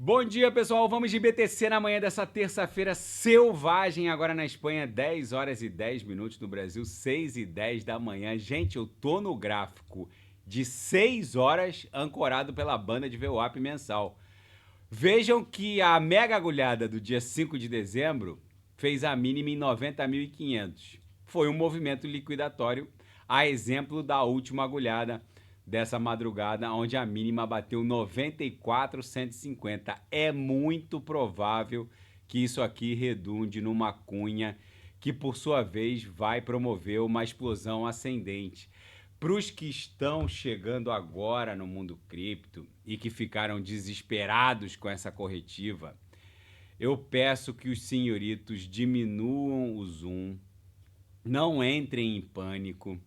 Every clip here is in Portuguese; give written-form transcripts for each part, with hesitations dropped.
Bom dia, pessoal. Vamos de BTC na manhã dessa terça-feira selvagem, agora na Espanha, 10 horas e 10 minutos, no Brasil, 6 e 10 da manhã. Gente, eu tô no gráfico de 6 horas ancorado pela banda de VWAP mensal. Vejam que a mega agulhada do dia 5 de dezembro fez a mínima em 90.500. Foi um movimento liquidatório, a exemplo da última agulhada dessa madrugada, onde a mínima bateu 94.150. É muito provável que isso aqui redunde numa cunha que, por sua vez, vai promover uma explosão ascendente. Para os que estão chegando agora no mundo cripto e que ficaram desesperados com essa corretiva, eu peço que os senhoritos diminuam o zoom, não entrem em pânico.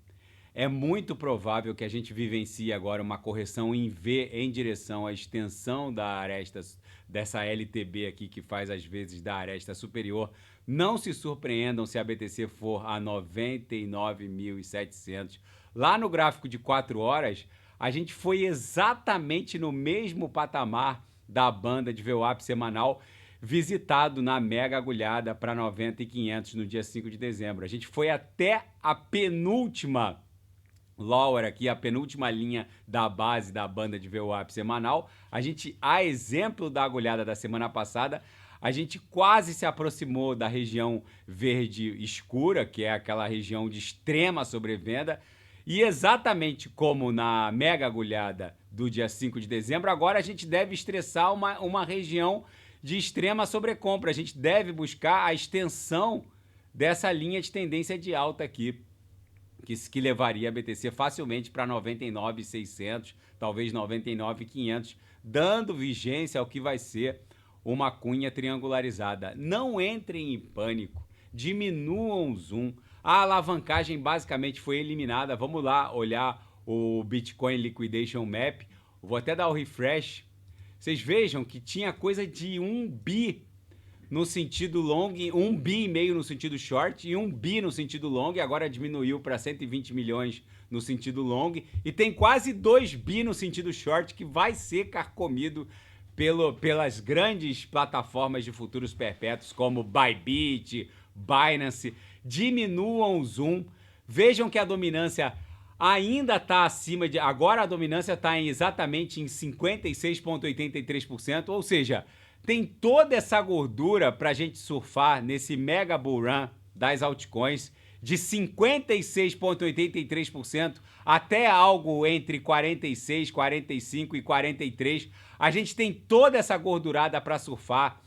É muito provável que a gente vivencie agora uma correção em V em direção à extensão da aresta, dessa LTB aqui que faz às vezes da aresta superior. Não se surpreendam se a BTC for a 99.700. Lá no gráfico de 4 horas, a gente foi exatamente no mesmo patamar da banda de VWAP semanal visitado na mega agulhada para 90.500 no dia 5 de dezembro. A gente foi até a penúltima lower aqui, a penúltima linha da base da banda de VWAP semanal. A gente, a exemplo da agulhada da semana passada, a gente quase se aproximou da região verde escura, que é aquela região de extrema sobrevenda, e exatamente como na mega agulhada do dia 5 de dezembro, agora a gente deve estressar uma região de extrema sobrecompra. A gente deve buscar a extensão dessa linha de tendência de alta aqui, que levaria a BTC facilmente para 99.600, talvez 99.500, dando vigência ao que vai ser uma cunha triangularizada. Não entrem em pânico, diminuam o zoom. A alavancagem basicamente foi eliminada. Vamos lá olhar o Bitcoin Liquidation Map. Vou até dar o refresh. Vocês vejam que tinha coisa de 1 bi no sentido long, 1 bi e meio no sentido short e 1 bi no sentido long, agora diminuiu para 120 milhões no sentido long, e tem quase 2 bi no sentido short, que vai ser carcomido pelas grandes plataformas de futuros perpétuos como Bybit, Binance. Diminuam o zoom, vejam que a dominância ainda está acima de... Agora a dominância está exatamente em 56,83%, ou seja, tem toda essa gordura para a gente surfar nesse mega bull run das altcoins de 56,83% até algo entre 46, 45 e 43. A gente tem toda essa gordurada para surfar.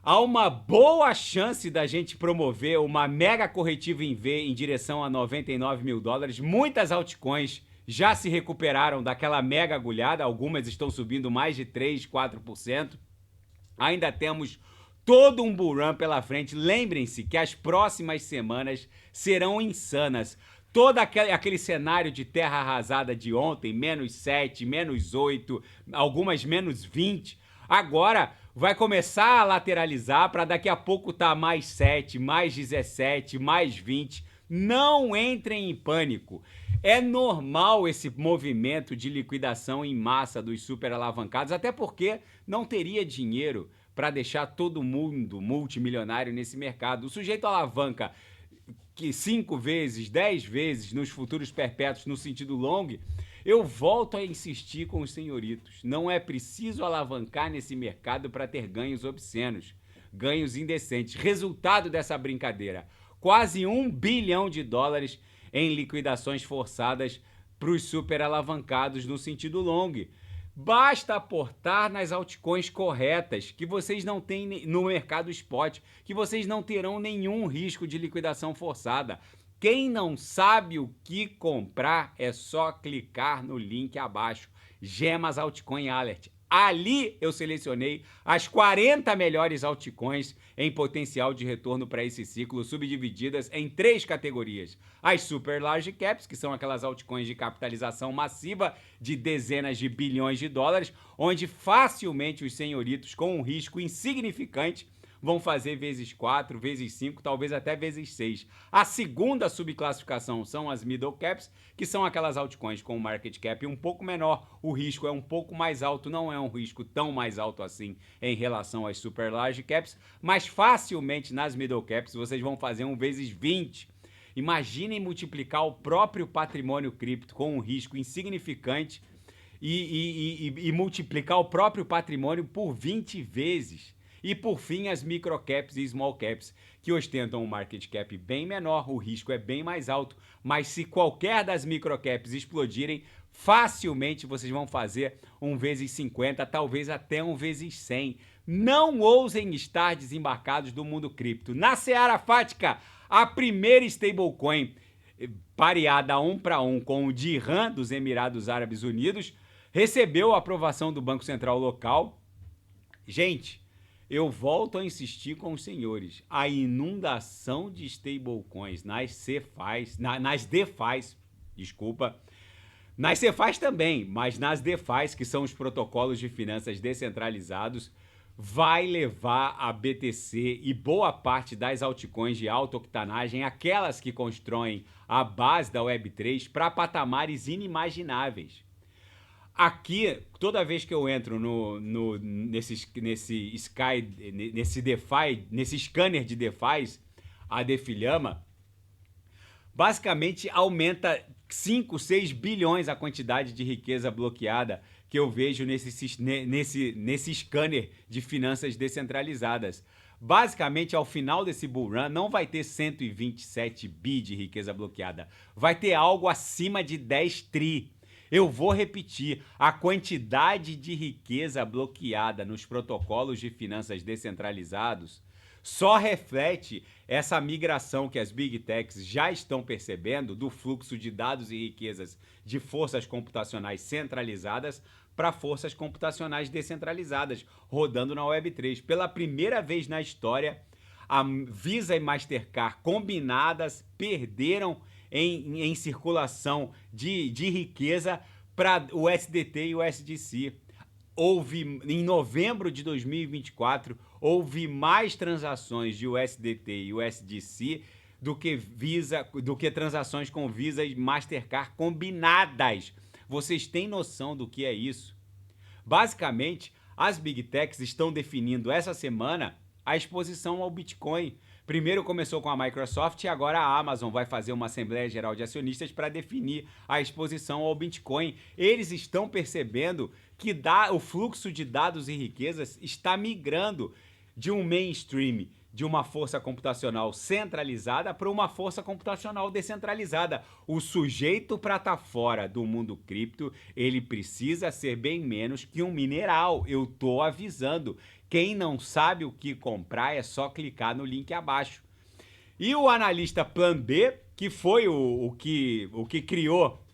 Há uma boa chance da gente promover uma mega corretiva em V em direção a 99 mil dólares. Muitas altcoins já se recuperaram daquela mega agulhada, algumas estão subindo mais de 3, 4%. Ainda temos todo um bull run pela frente. Lembrem-se que as próximas semanas serão insanas. Todo aquele cenário de terra arrasada de ontem, menos 7, menos 8, algumas menos 20, agora vai começar a lateralizar para daqui a pouco estar mais 7, mais 17, mais 20. Não entrem em pânico. É normal esse movimento de liquidação em massa dos super alavancados, até porque não teria dinheiro para deixar todo mundo multimilionário nesse mercado. O sujeito alavanca que 5 vezes, 10 vezes nos futuros perpétuos no sentido long. Eu volto a insistir com os senhoritos. Não é preciso alavancar nesse mercado para ter ganhos obscenos, ganhos indecentes. Resultado dessa brincadeira: quase 1 bilhão de dólares em liquidações forçadas para os super alavancados no sentido long. Basta aportar nas altcoins corretas, que vocês não têm no mercado spot, que vocês não terão nenhum risco de liquidação forçada. Quem não sabe o que comprar, é só clicar no link abaixo, Gemas Altcoin Alert. Ali eu selecionei as 40 melhores altcoins em potencial de retorno para esse ciclo, subdivididas em 3 categorias. As super large caps, que são aquelas altcoins de capitalização massiva de dezenas de bilhões de dólares, onde facilmente os senhoritos com um risco insignificante vão fazer vezes 4, vezes 5, talvez até vezes 6. A segunda subclassificação são as middle caps, que são aquelas altcoins com market cap um pouco menor, o risco é um pouco mais alto, não é um risco tão mais alto assim em relação às super large caps, mas facilmente nas middle caps vocês vão fazer um vezes 20. Imaginem multiplicar o próprio patrimônio cripto com um risco insignificante e multiplicar o próprio patrimônio por 20 vezes. E por fim, as microcaps e small caps, que ostentam um market cap bem menor, o risco é bem mais alto, mas se qualquer das microcaps explodirem, facilmente vocês vão fazer um vezes 50, talvez até um vezes 100. Não ousem estar desembarcados do mundo cripto. Na Seara Fática, a primeira stablecoin pareada 1 para 1 com o Dirham dos Emirados Árabes Unidos, recebeu a aprovação do Banco Central local. Gente, eu volto a insistir com os senhores. A inundação de stablecoins nas DeFis, nas CeFis também, mas nas DeFis, que são os protocolos de finanças descentralizados, vai levar a BTC e boa parte das altcoins de alta octanagem, aquelas que constroem a base da Web3, para patamares inimagináveis. Aqui, toda vez que eu entro nesse DeFi, nesse scanner de DeFis, a DeFiLlama, basicamente aumenta 5, 6 bilhões a quantidade de riqueza bloqueada que eu vejo nesse scanner de finanças descentralizadas. Basicamente, ao final desse bull run, não vai ter 127 bi de riqueza bloqueada. Vai ter algo acima de 10 tri. Eu vou repetir, a quantidade de riqueza bloqueada nos protocolos de finanças descentralizados só reflete essa migração que as Big Techs já estão percebendo do fluxo de dados e riquezas de forças computacionais centralizadas para forças computacionais descentralizadas, rodando na Web3. Pela primeira vez na história, a Visa e Mastercard combinadas perderam em circulação de riqueza para o USDT e o USDC. Em novembro de 2024, houve mais transações de USDT e USDC do que transações com Visa e Mastercard combinadas. Vocês têm noção do que é isso? Basicamente, as Big Techs estão definindo essa semana a exposição ao Bitcoin. Primeiro começou com a Microsoft e agora a Amazon vai fazer uma Assembleia Geral de Acionistas para definir a exposição ao Bitcoin. Eles estão percebendo que o fluxo de dados e riquezas está migrando de um mainstream, de uma força computacional centralizada para uma força computacional descentralizada. O sujeito para estar fora do mundo cripto, ele precisa ser bem menos que um mineral. Eu tô avisando. Quem não sabe o que comprar é só clicar no link abaixo. E o analista Plan B, que foi o que criou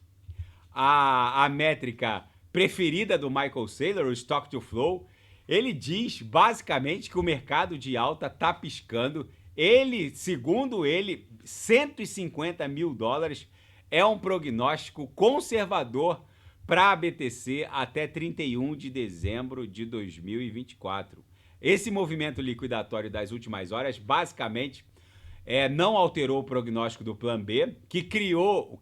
a métrica preferida do Michael Saylor, o Stock to Flow, ele diz basicamente que o mercado de alta tá piscando. Segundo ele, 150 mil dólares é um prognóstico conservador para a BTC até 31 de dezembro de 2024. Esse movimento liquidatório das últimas horas, basicamente, não alterou o prognóstico do Plan B, que criou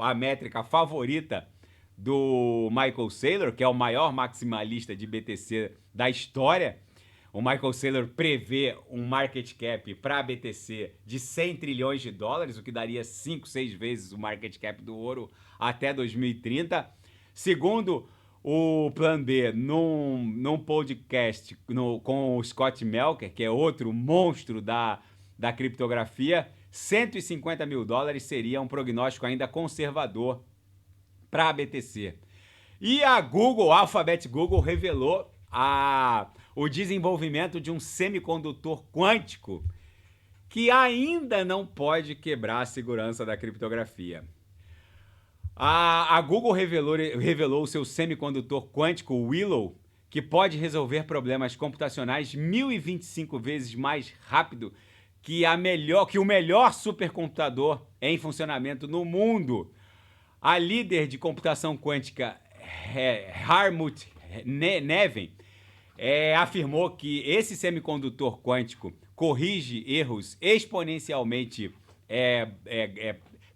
a métrica favorita do Michael Saylor, que é o maior maximalista de BTC da história. O Michael Saylor prevê um market cap para a BTC de 100 trilhões de dólares, o que daria 5, 6 vezes o market cap do ouro até 2030. Segundo o Plan B, num podcast com o Scott Melker, que é outro monstro da criptografia, 150 mil dólares seria um prognóstico ainda conservador para a BTC. E a Alphabet Google, revelou o desenvolvimento de um semicondutor quântico que ainda não pode quebrar a segurança da criptografia. A Google revelou o seu semicondutor quântico Willow, que pode resolver problemas computacionais 1025 vezes mais rápido que o melhor supercomputador em funcionamento no mundo. A líder de computação quântica, Harmut Neven, afirmou que esse semicondutor quântico corrige erros exponencialmente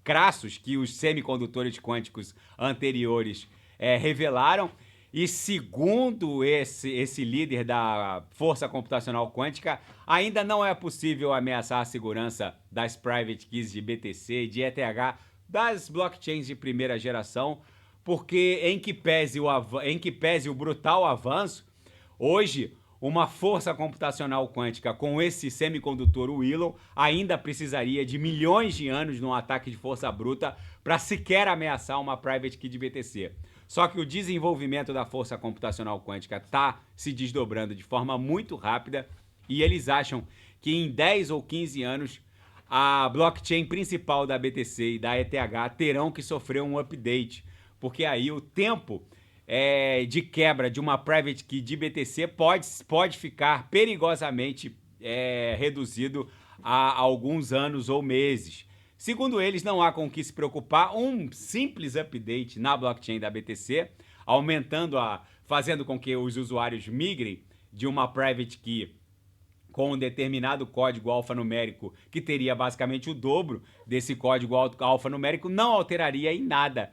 crassos que os semicondutores quânticos anteriores revelaram. E segundo esse líder da força computacional quântica, ainda não é possível ameaçar a segurança das private keys de BTC, de ETH, das blockchains de primeira geração, porque em que pese o brutal avanço, hoje uma força computacional quântica com esse semicondutor Willow ainda precisaria de milhões de anos num ataque de força bruta para sequer ameaçar uma private key de BTC. Só que o desenvolvimento da força computacional quântica está se desdobrando de forma muito rápida e eles acham que em 10 ou 15 anos a blockchain principal da BTC e da ETH terão que sofrer um update, porque aí o tempo de quebra de uma private key de BTC pode ficar perigosamente reduzido a alguns anos ou meses. Segundo eles, não há com o que se preocupar, um simples update na blockchain da BTC, fazendo com que os usuários migrem de uma private key com um determinado código alfanumérico, que teria basicamente o dobro desse código alfanumérico, não alteraria em nada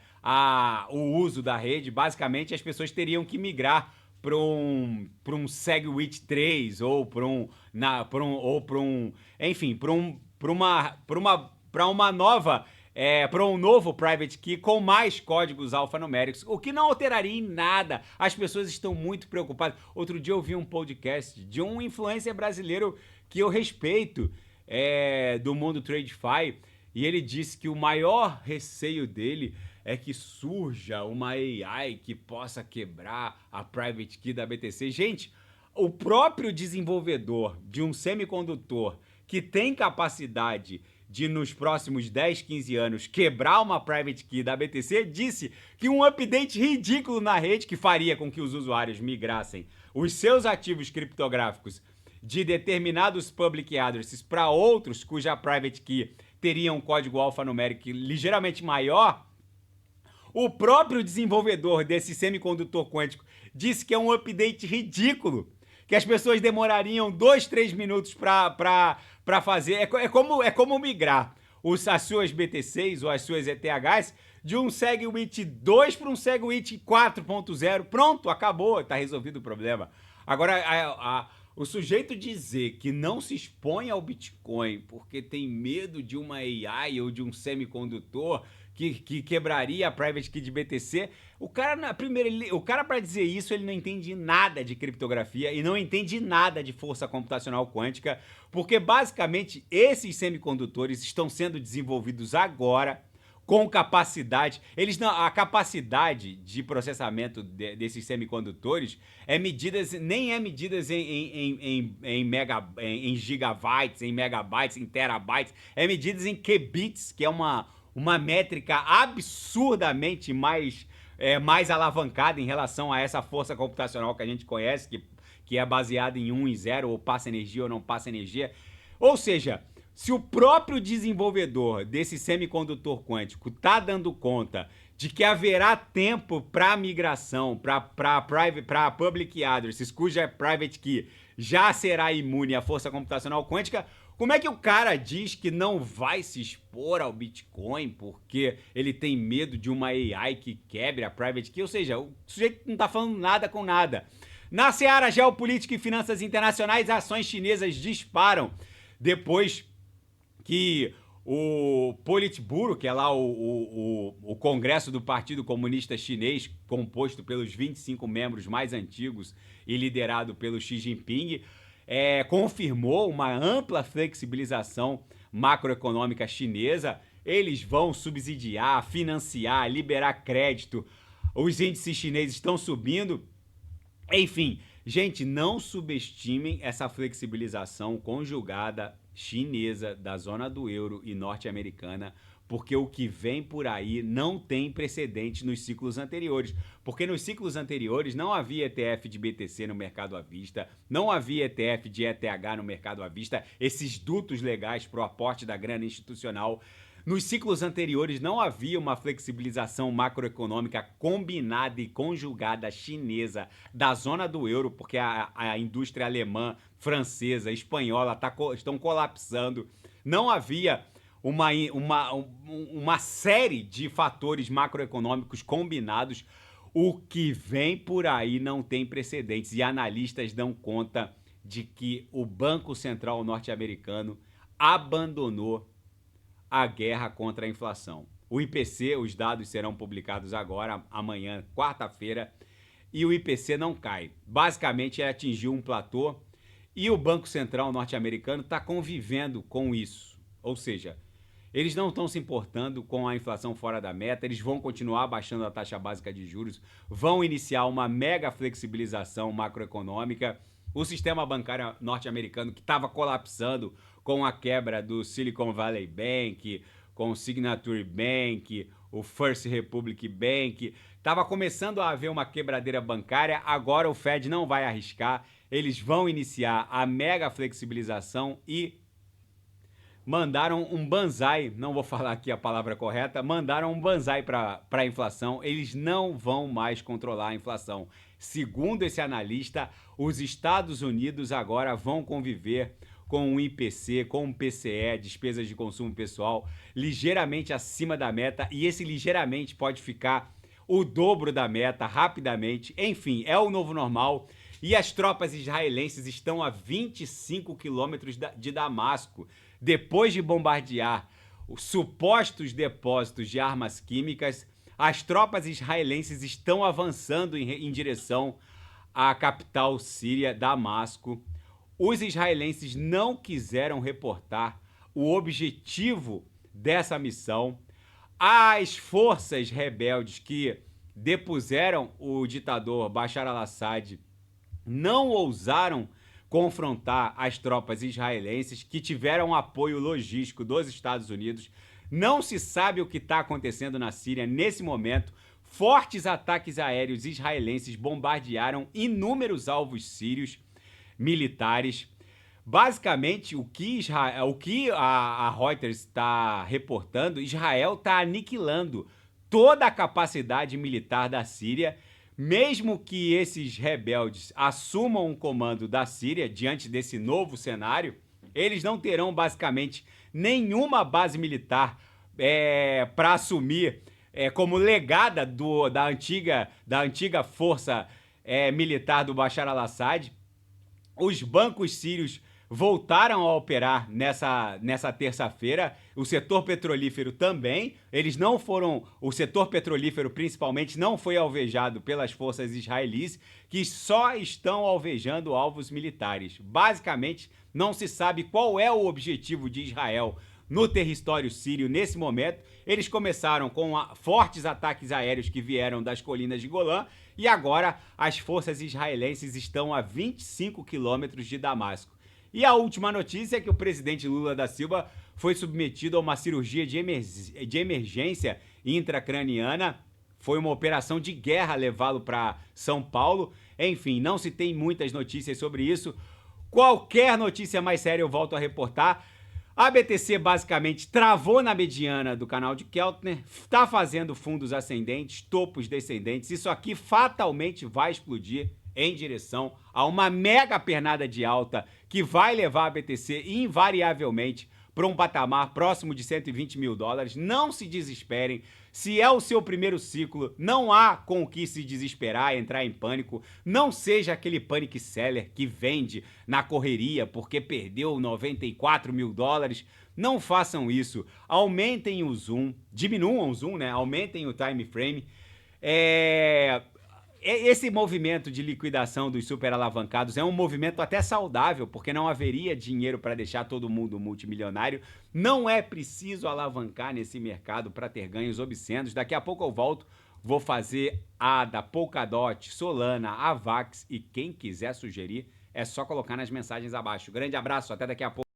o uso da rede. Basicamente, as pessoas teriam que migrar para um SegWit 3 ou para um novo private key com mais códigos alfanuméricos, o que não alteraria em nada. As pessoas estão muito preocupadas. Outro dia eu vi um podcast de um influencer brasileiro que eu respeito, do mundo TradeFi, e ele disse que o maior receio dele é que surja uma AI que possa quebrar a private key da BTC. Gente, o próprio desenvolvedor de um semicondutor que tem capacidade de, nos próximos 10, 15 anos, quebrar uma private key da BTC, disse que um update ridículo na rede, que faria com que os usuários migrassem os seus ativos criptográficos de determinados public addresses para outros cuja private key teria um código alfanumérico ligeiramente maior, o próprio desenvolvedor desse semicondutor quântico disse que é um update ridículo, que as pessoas demorariam 2, 3 minutos para fazer. É como migrar as suas BTCs ou as suas ETHs de um SegWit 2 para um SegWit 4.0. Pronto, acabou, está resolvido o problema. Agora, o sujeito dizer que não se expõe ao Bitcoin porque tem medo de uma AI ou de um semicondutor que quebraria a private key de BTC, o cara para dizer isso, ele não entende nada de criptografia e não entende nada de força computacional quântica, porque basicamente esses semicondutores estão sendo desenvolvidos agora com capacidade. A capacidade de processamento desses semicondutores nem é medida em gigabytes, em megabytes, em terabytes, é medida em qubits, que é uma métrica absurdamente mais alavancada em relação a essa força computacional que a gente conhece, que é baseada em 1 e 0, ou passa energia ou não passa energia. Ou seja, se o próprio desenvolvedor desse semicondutor quântico está dando conta de que haverá tempo para migração para public addresses cuja private key já será imune à força computacional quântica, como é que o cara diz que não vai se expor ao Bitcoin porque ele tem medo de uma AI que quebre a private key? Ou seja, o sujeito não está falando nada com nada. Na seara geopolítica e finanças internacionais, ações chinesas disparam depois que o Politburo, que é lá o Congresso do Partido Comunista Chinês, composto pelos 25 membros mais antigos e liderado pelo Xi Jinping, confirmou uma ampla flexibilização macroeconômica chinesa. Eles vão subsidiar, financiar, liberar crédito. Os índices chineses estão subindo. Enfim, gente, não subestimem essa flexibilização conjugada chinesa da zona do euro e norte-americana, porque o que vem por aí não tem precedente nos ciclos anteriores. Porque nos ciclos anteriores não havia ETF de BTC no mercado à vista, não havia ETF de ETH no mercado à vista, esses dutos legais para o aporte da grana institucional. Nos ciclos anteriores não havia uma flexibilização macroeconômica combinada e conjugada chinesa da zona do euro, porque a indústria alemã, francesa, espanhola estão colapsando. Não havia uma série de fatores macroeconômicos combinados. O que vem por aí não tem precedentes e analistas dão conta de que o Banco Central norte-americano abandonou a guerra contra a inflação. O IPC, os dados serão publicados agora, amanhã, quarta-feira, e o IPC não cai. Basicamente, ele atingiu um platô e o Banco Central norte-americano está convivendo com isso. Ou seja, eles não estão se importando com a inflação fora da meta, eles vão continuar baixando a taxa básica de juros, vão iniciar uma mega flexibilização macroeconômica. O sistema bancário norte-americano, que estava colapsando com a quebra do Silicon Valley Bank, com o Signature Bank, o First Republic Bank, estava começando a haver uma quebradeira bancária. Agora o Fed não vai arriscar, eles vão iniciar a mega flexibilização e mandaram um banzai, não vou falar aqui a palavra correta, mandaram um banzai para a inflação. Eles não vão mais controlar a inflação. Segundo esse analista, os Estados Unidos agora vão conviver com um IPC, com um PCE, despesas de consumo pessoal, ligeiramente acima da meta, e esse ligeiramente pode ficar o dobro da meta rapidamente. Enfim, é o novo normal. E as tropas israelenses estão a 25 quilômetros de Damasco, depois de bombardear os supostos depósitos de armas químicas. As tropas israelenses estão avançando em direção à capital síria, Damasco. Os israelenses não quiseram reportar o objetivo dessa missão. As forças rebeldes que depuseram o ditador Bashar al-Assad não ousaram confrontar as tropas israelenses, que tiveram apoio logístico dos Estados Unidos. Não se sabe o que está acontecendo na Síria nesse momento. Fortes ataques aéreos israelenses bombardearam inúmeros alvos sírios militares. Basicamente, o que a Reuters está reportando, Israel está aniquilando toda a capacidade militar da Síria. Mesmo que esses rebeldes assumam o comando da Síria diante desse novo cenário, eles não terão basicamente nenhuma base militar para assumir como legada da antiga força militar do Bashar al-Assad. Os bancos sírios voltaram a operar nessa terça-feira, o setor petrolífero também. Eles não foram, o setor petrolífero principalmente não foi alvejado pelas forças israelis, que só estão alvejando alvos militares. Basicamente, não se sabe qual é o objetivo de Israel no território sírio nesse momento. Eles começaram com fortes ataques aéreos que vieram das colinas de Golã, e agora as forças israelenses estão a 25 quilômetros de Damasco. E a última notícia é que o presidente Lula da Silva foi submetido a uma cirurgia de emergência intracraniana. Foi uma operação de guerra levá-lo para São Paulo. Enfim, não se tem muitas notícias sobre isso. Qualquer notícia mais séria eu volto a reportar. A BTC basicamente travou na mediana do canal de Keltner, está fazendo fundos ascendentes, topos descendentes. Isso aqui fatalmente vai explodir em direção a uma mega pernada de alta que vai levar a BTC invariavelmente para um patamar próximo de 120 mil dólares. Não se desesperem. Se é o seu primeiro ciclo, não há com o que se desesperar, entrar em pânico. Não seja aquele panic seller que vende na correria porque perdeu 94 mil dólares. Não façam isso. Aumentem o zoom, diminuam o zoom, né? Aumentem o time frame. Esse movimento de liquidação dos superalavancados é um movimento até saudável, porque não haveria dinheiro para deixar todo mundo multimilionário. Não é preciso alavancar nesse mercado para ter ganhos obscenos. Daqui a pouco eu volto, vou fazer ADA, Polkadot, Solana, Avax, e quem quiser sugerir é só colocar nas mensagens abaixo. Grande abraço, até daqui a pouco.